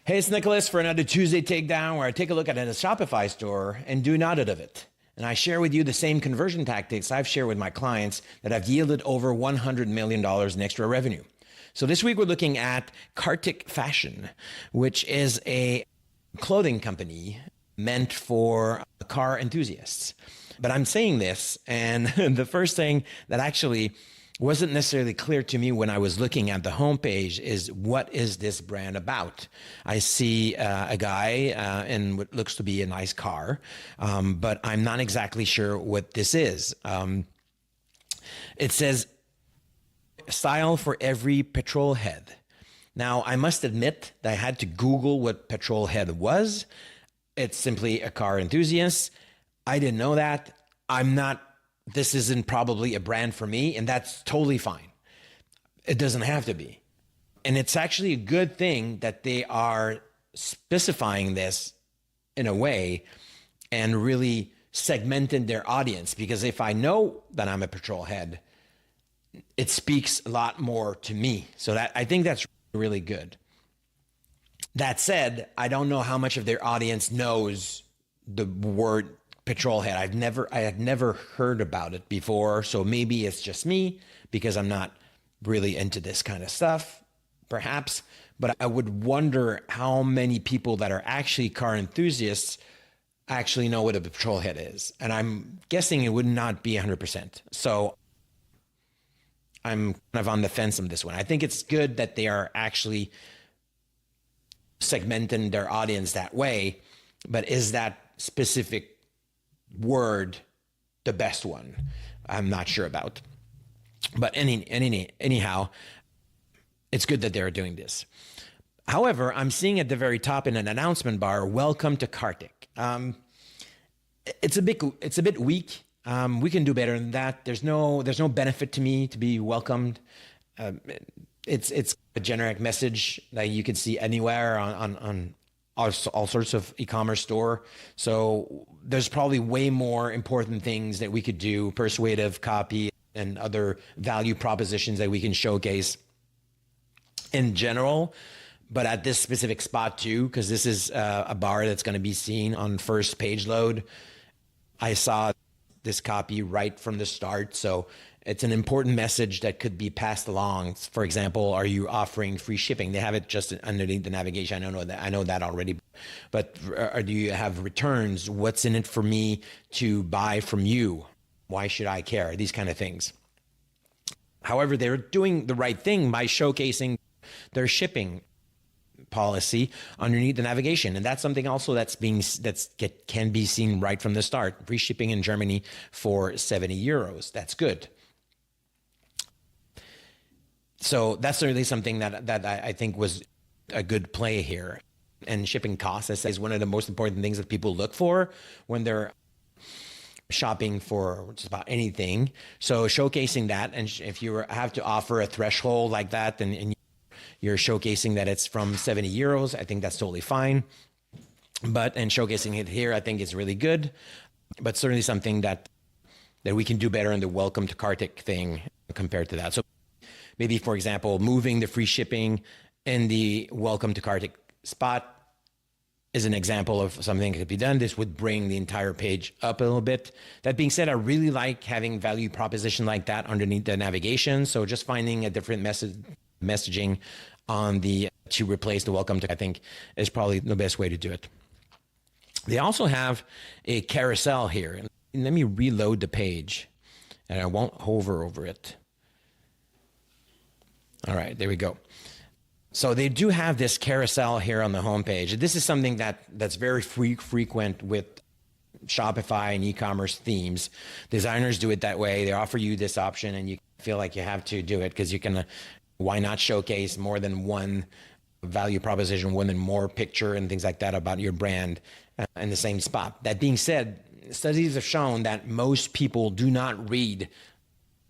Hey, it's Nicolas for another Tuesday Takedown, where I take a look at a Shopify store and do an audit of it. And I share with you the same conversion tactics I've shared with my clients that have yielded over $100 million in extra revenue. So this week we're looking at Cartic Fashion, which is a clothing company meant for car enthusiasts. But I'm saying this, and the first thing that actually wasn't necessarily clear to me when I was looking at the homepage is, what is this brand about? I see a guy in what looks to be a nice car, but I'm not exactly sure what this is. It says, style for every petrol head. Now, I must admit that I had to Google what petrol head was. It's simply a car enthusiast. I didn't know that. This isn't probably a brand for me, and that's totally fine. It doesn't have to be. And it's actually a good thing that they are specifying this in a way and really segmented their audience, because if I know that I'm a petrol head, it speaks a lot more to me. So that, I think that's really good. That said, I don't know how much of their audience knows the word petrol head. I had never heard about it before. So maybe it's just me because I'm not really into this kind of stuff, perhaps. But I would wonder how many people that are actually car enthusiasts actually know what a petrol head is. And I'm guessing it would not be 100%. So I'm kind of on the fence on this one. I think it's good that they are actually segmenting their audience that way. But is that specific word the best one? I'm not sure about. But anyhow, it's good that they're doing this. However, I'm seeing at the very top in an announcement bar, "Welcome to Cartic." It's a bit weak. We can do better than that. There's no benefit to me to be welcomed. It's a generic message that you can see anywhere on all sorts of e-commerce store. So there's probably way more important things that we could do, persuasive copy and other value propositions that we can showcase in general. But at this specific spot too, because this is a bar that's going to be seen on first page load, I saw this copy right from the start. So it's an important message that could be passed along. For example, are you offering free shipping? They have it just underneath the navigation. I know that already. But do you have returns? What's in it for me to buy from you? Why should I care? These kind of things. However, they're doing the right thing by showcasing their shipping policy underneath the navigation. And that's something also can be seen right from the start. Free shipping in Germany for 70 euros. That's good. So that's certainly something that I think was a good play here. And shipping costs, I say, is one of the most important things that people look for when they're shopping for just about anything. So showcasing that, and if you have to offer a threshold like that, and you're showcasing that it's from 70 euros, I think that's totally fine. And showcasing it here, I think is really good. But certainly something that we can do better in the welcome to Cartic thing compared to that. So maybe, for example, moving the free shipping in the welcome to Cartic spot is an example of something that could be done. This would bring the entire page up a little bit. That being said, I really like having value proposition like that underneath the navigation. So just finding a different messaging on to replace the welcome to, I think, is probably the best way to do it. They also have a carousel here. Let me reload the page, and I won't hover over it. All right, there we go. So they do have this carousel here on the homepage. This is something that's very frequent with Shopify and e-commerce themes. Designers do it that way. They offer you this option, and you feel like you have to do it because you can. Why not showcase more than one value proposition, one and more picture and things like that about your brand in the same spot? That being said, studies have shown that most people do not read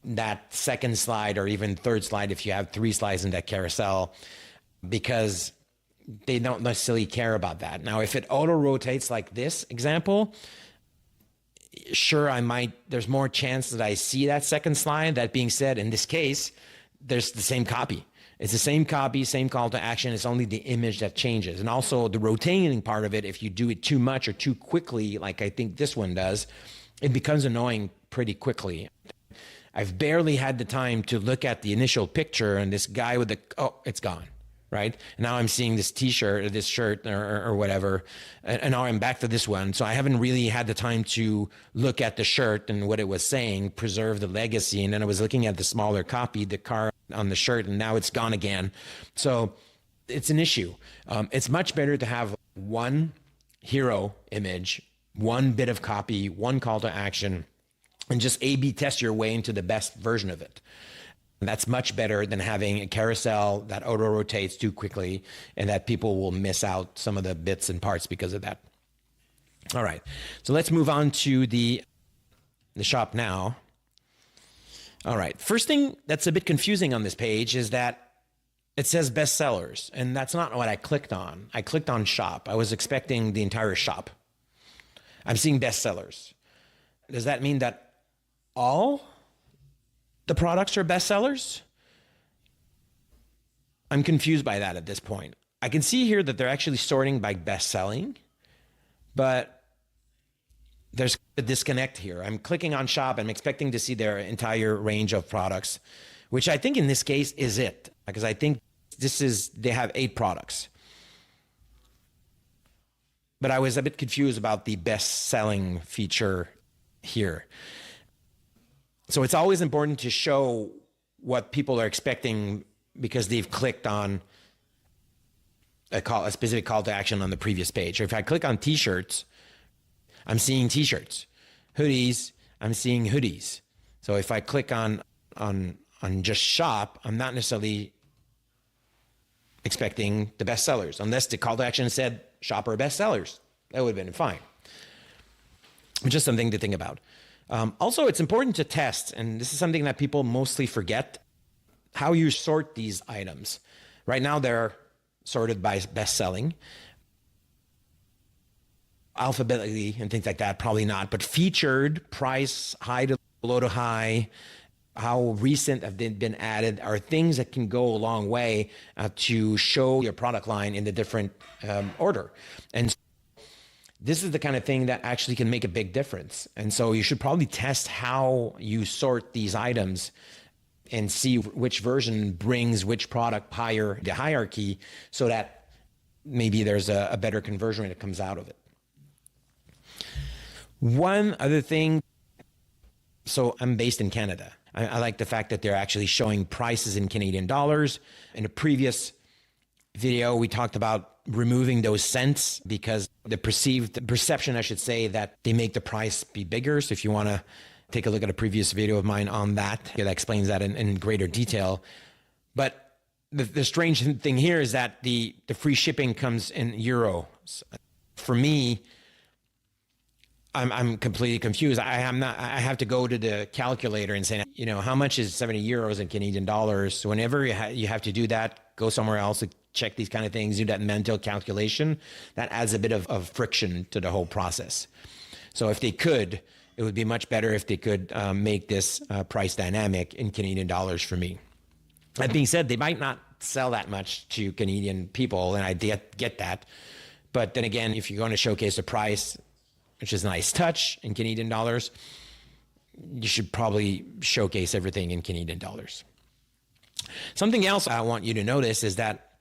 that second slide or even third slide if you have 3 slides in that carousel, because they don't necessarily care about that. Now, if it auto rotates like this example, sure, there's more chance that I see that second slide. That being said, in this case, there's the same copy. It's the same copy, same call to action. It's only the image that changes. And also the rotating part of it, if you do it too much or too quickly, like I think this one does, it becomes annoying pretty quickly. I've barely had the time to look at the initial picture and this guy with it's gone, right? And now I'm seeing this t-shirt or this shirt or whatever. And now I'm back to this one. So I haven't really had the time to look at the shirt and what it was saying, preserve the legacy. And then I was looking at the smaller copy, the car on the shirt, and now it's gone again. So it's an issue. It's much better to have one hero image, one bit of copy, one call to action, and just A/B test your way into the best version of it. And that's much better than having a carousel that auto rotates too quickly and that people will miss out some of the bits and parts because of that. All right, so let's move on to the shop now. All right, first thing that's a bit confusing on this page is that it says bestsellers, and that's not what I clicked on. I clicked on shop. I was expecting the entire shop. I'm seeing bestsellers. Does that mean that all the products are bestsellers? I'm confused by that at this point. I can see here that they're actually sorting by best-selling, but there's a disconnect here. I'm clicking on shop. I'm expecting to see their entire range of products, which I think in this case is it, because I think they have 8 products. But I was a bit confused about the best-selling feature here. So it's always important to show what people are expecting because they've clicked on a specific call to action on the previous page. Or if I click on t-shirts, I'm seeing t-shirts. Hoodies, I'm seeing hoodies. So if I click on just shop, I'm not necessarily expecting the bestsellers, unless the call to action said shop or bestsellers. That would have been fine. Just something to think about. Also, it's important to test, and this is something that people mostly forget, how you sort these items. Right now, they're sorted by best-selling. Alphabetically and things like that, probably not. But featured, price, high to low to high, how recent have they been added are things that can go a long way to show your product line in a different order. And this is the kind of thing that actually can make a big difference. And so you should probably test how you sort these items and see which version brings which product higher the hierarchy so that maybe there's a better conversion rate that comes out of it. One other thing, so I'm based in Canada. I like the fact that they're actually showing prices in Canadian dollars. In a previous video, we talked about removing those cents because the perception, I should say, that they make the price be bigger. So if you want to take a look at a previous video of mine on that, that explains that in greater detail. But the strange thing here is that the free shipping comes in euros. For me, I'm completely confused. I have to go to the calculator and say, how much is 70 euros in Canadian dollars? So whenever you have to do that, go somewhere else to check these kind of things, do that mental calculation. That adds a bit of friction to the whole process. So if they could, it would be much better if they could make this price dynamic in Canadian dollars for me. That being said, they might not sell that much to Canadian people, and I get that. But then again, if you're going to showcase a price, which is a nice touch in Canadian dollars, you should probably showcase everything in Canadian dollars. Something else I want you to notice is that,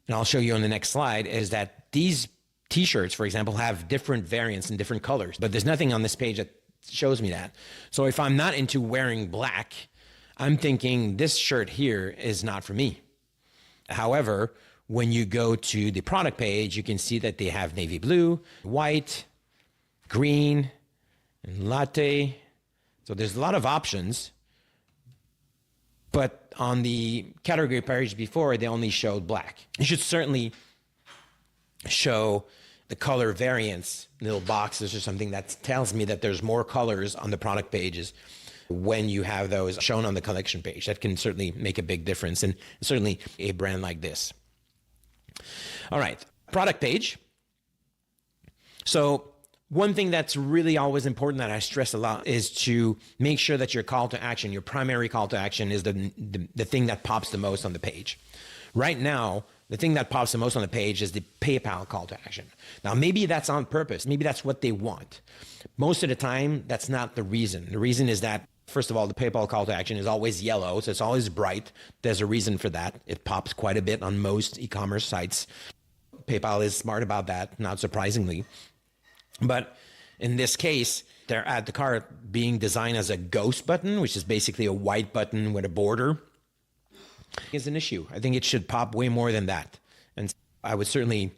and I'll show you on the next slide, is that these t-shirts, for example, have different variants and different colors, but there's nothing on this page that shows me that. So if I'm not into wearing black, I'm thinking this shirt here is not for me. However, when you go to the product page, you can see that they have navy blue, white, green, and latte. So there's a lot of options. But on the category page before, they only showed black. You should certainly show the color variants, little boxes or something that tells me that there's more colors on the product pages when you have those shown on the collection page. That can certainly make a big difference, and certainly a brand like this. All right, product page. So One thing that's really always important that I stress a lot is to make sure that your call to action, your primary call to action, is the thing that pops the most on the page. Right now, the thing that pops the most on the page is the PayPal call to action. Now, maybe that's on purpose. Maybe that's what they want. Most of the time, that's not the reason. The reason is that, first of all, the PayPal call to action is always yellow, so it's always bright. There's a reason for that. It pops quite a bit on most e-commerce sites. PayPal is smart about that, not surprisingly. But in this case, they're add to cart being designed as a ghost button, which is basically a white button with a border, is an issue. I think it should pop way more than that. And I would certainly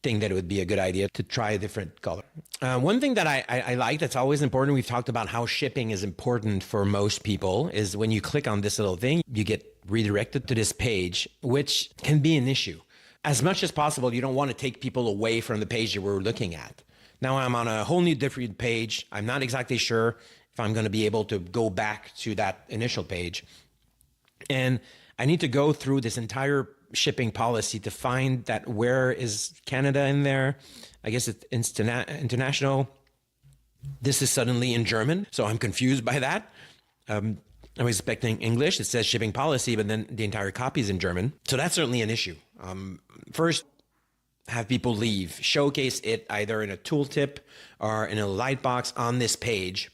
think that it would be a good idea to try a different color. One thing that I like that's always important, we've talked about how shipping is important for most people, is when you click on this little thing, you get redirected to this page, which can be an issue. As much as possible, you don't want to take people away from the page that we're looking at. Now I'm on a whole new different page. I'm not exactly sure if I'm going to be able to go back to that initial page. And I need to go through this entire shipping policy to find that where is Canada in there. I guess it's international. This is suddenly in German, so I'm confused by that. I was expecting English. It says shipping policy, but then the entire copy is in German. So that's certainly an issue. First, have people leave. Showcase it either in a tooltip or in a light box on this page.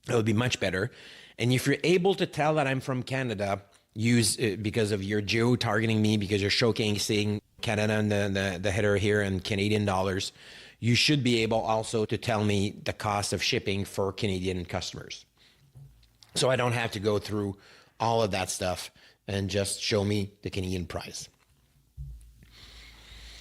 It would be much better. And if you're able to tell that I'm from Canada, use it because of your geo-targeting me, because you're showcasing Canada and the header here in Canadian dollars, you should be able also to tell me the cost of shipping for Canadian customers. So I don't have to go through all of that stuff and just show me the Canadian price.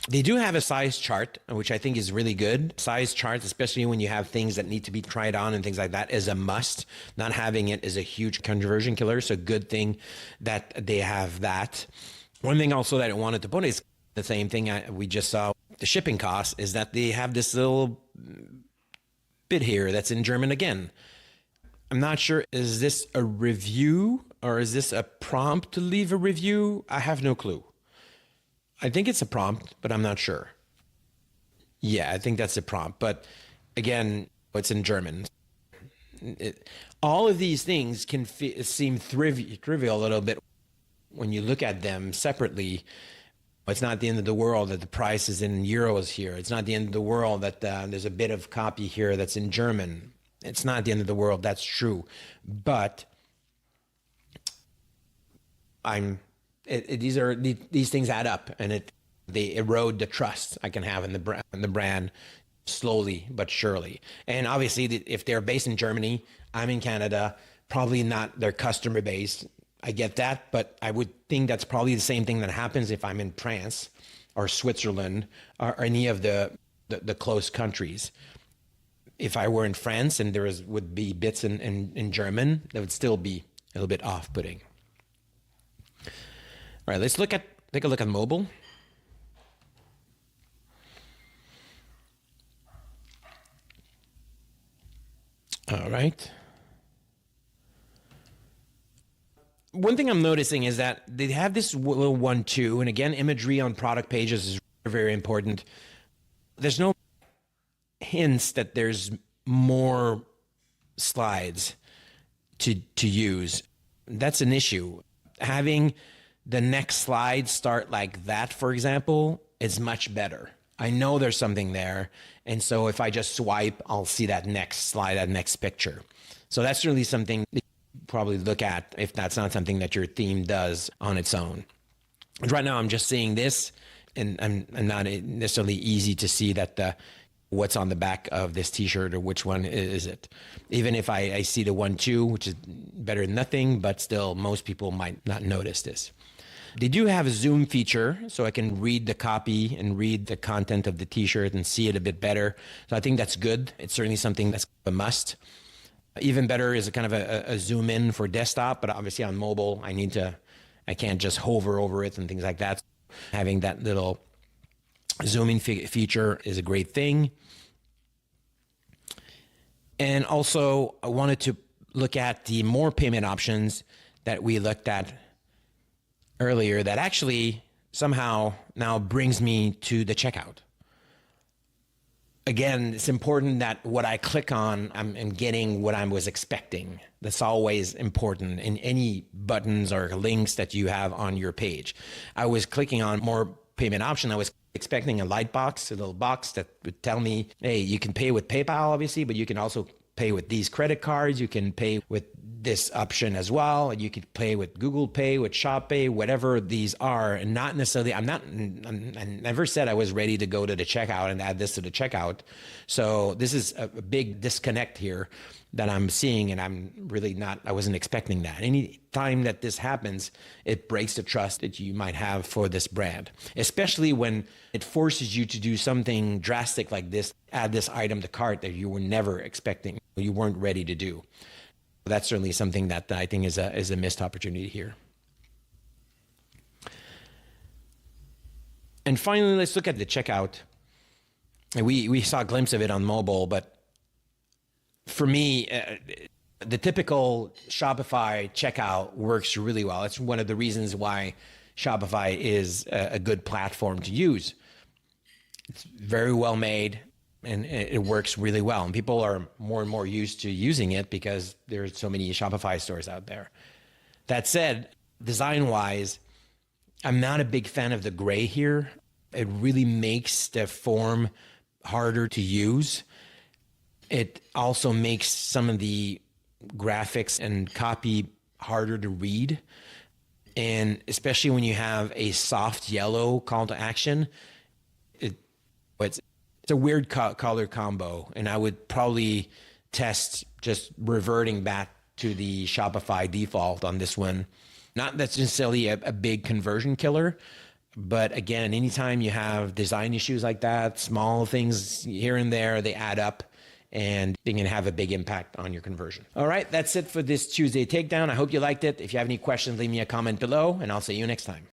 They do have a size chart, which I think is really good. Size charts, especially when you have things that need to be tried on and things like that, is a must. Not having it is a huge conversion killer. So good thing that they have that. One thing also that I wanted to put is the same thing we just saw, the shipping costs, is that they have this little bit here that's in German again. I'm not sure, is this a review or is this a prompt to leave a review? I have no clue. I think it's a prompt, but I'm not sure. Yeah, I think that's a prompt. But again, it's in German. All of these things can seem trivial a little bit when you look at them separately. It's not the end of the world that the price is in euros here. It's not the end of the world that there's a bit of copy here that's in German. It's not the end of the world. That's true. But these things add up, and they erode the trust I can have in the brand slowly but surely. And obviously, if they're based in Germany, I'm in Canada, probably not their customer base. I get that, but I would think that's probably the same thing that happens if I'm in France or Switzerland or any of the close countries. If I were in France and would be bits in German, that would still be a little bit off-putting. All right, let's take a look at mobile. All right. One thing I'm noticing is that they have this little 1-2, and again, imagery on product pages is very important. There's no hints that there's more slides to use. That's an issue. Having the next slide start like that, for example, is much better. I know there's something there. And so if I just swipe, I'll see that next slide, that next picture. So that's really something you probably look at if that's not something that your theme does on its own. Right now, I'm just seeing this, and I'm not necessarily easy to see that what's on the back of this t-shirt or which one is it. Even if I see the 1-2, which is better than nothing, but still most people might not notice this. They do have a zoom feature, so I can read the copy and read the content of the t-shirt and see it a bit better. So I think that's good. It's certainly something that's a must. Even better is a kind of a zoom in for desktop, but obviously on mobile, I can't just hover over it and things like that. Having that little zooming feature is a great thing. And also, I wanted to look at the more payment options that we looked at earlier that actually somehow now brings me to the checkout. Again, it's important that what I click on, I'm getting what I was expecting. That's always important in any buttons or links that you have on your page. I was clicking on more payment option. I was expecting a light box, a little box that would tell me, hey, you can pay with PayPal, obviously, but you can also pay with these credit cards. You can pay with this option as well. You could pay with Google Pay, with Shop Pay, whatever these are, and not necessarily, I never said I was ready to go to the checkout and add this to the checkout. So this is a big disconnect here that I'm seeing, and I wasn't expecting that. Any time that this happens, it breaks the trust that you might have for this brand, especially when it forces you to do something drastic like this, add this item to cart that you were never expecting, you weren't ready to do. That's certainly something that I think is a missed opportunity here. And finally, let's look at the checkout. And we saw a glimpse of it on mobile, but for me, the typical Shopify checkout works really well. It's one of the reasons why Shopify is a good platform to use. It's very well made, and it works really well. And people are more and more used to using it because there's so many Shopify stores out there. That said, design-wise, I'm not a big fan of the gray here. It really makes the form harder to use. It also makes some of the graphics and copy harder to read. And especially when you have a soft yellow call to action, it's a weird color combo, and I would probably test just reverting back to the Shopify default on this one. Not that's necessarily a big conversion killer, but again, anytime you have design issues like that, small things here and there, they add up, and they can have a big impact on your conversion. All right, that's it for this Tuesday Takedown. I hope you liked it. If you have any questions, leave me a comment below, and I'll see you next time.